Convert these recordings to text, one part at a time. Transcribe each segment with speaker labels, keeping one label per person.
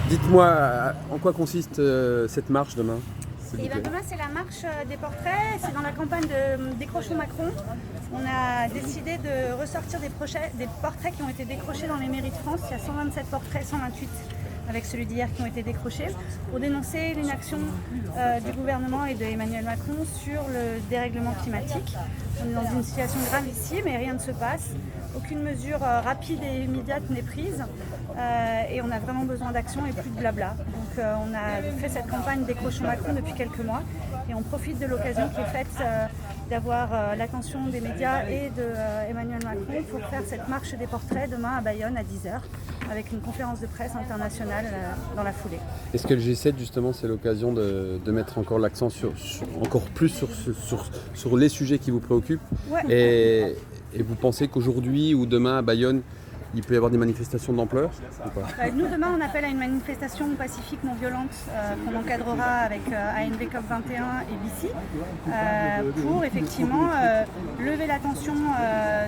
Speaker 1: Dites-moi, en quoi consiste cette marche demain, s'il vous
Speaker 2: Et bien
Speaker 1: plaît?
Speaker 2: demain c'est la marche des portraits, c'est dans la campagne de Décrochons Macron. On a décidé de ressortir des portraits qui ont été décrochés dans les mairies de France. Il y a 127 portraits, 128 avec celui d'hier qui ont été décrochés, pour dénoncer l'inaction du gouvernement et d'Emmanuel Macron sur le dérèglement climatique. On est dans une situation gravissime et rien ne se passe. Aucune mesure rapide et immédiate n'est prise et on a vraiment besoin d'action et plus de blabla. Donc on a fait cette campagne Décrochons Macron depuis quelques mois et on profite de l'occasion qui est faite d'avoir l'attention des médias et de Emmanuel Macron pour faire cette marche des portraits demain à Bayonne à 10h avec une conférence de presse internationale dans la foulée.
Speaker 1: Est-ce que le G7 justement c'est l'occasion de mettre encore l'accent encore plus sur les sujets qui vous préoccupent?
Speaker 2: Ouais.
Speaker 1: Et vous pensez qu'aujourd'hui ou demain à Bayonne il peut y avoir des manifestations d'ampleur ou pas?
Speaker 2: Nous, demain, on appelle à une manifestation pacifique non violente qu'on encadrera avec ANV COP21 et BICI pour effectivement lever l'attention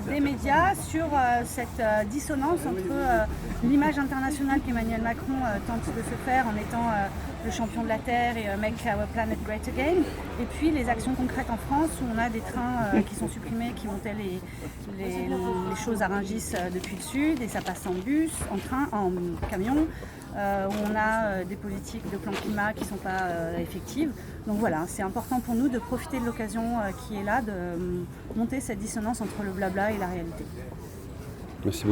Speaker 2: des médias sur cette dissonance entre l'image internationale qu'Emmanuel Macron tente de se faire en étant le champion de la Terre et Make Our Planet Great Again, et puis les actions concrètes en France où on a des trains qui sont supprimés, qui montaient les choses à Rungis depuis le sud, et ça passe en bus, en train, en camion, où on a des politiques de plan climat qui ne sont pas effectives. Donc voilà, c'est important pour nous de profiter de l'occasion qui est là, de monter cette dissonance entre le blabla et la réalité.
Speaker 1: Merci beaucoup.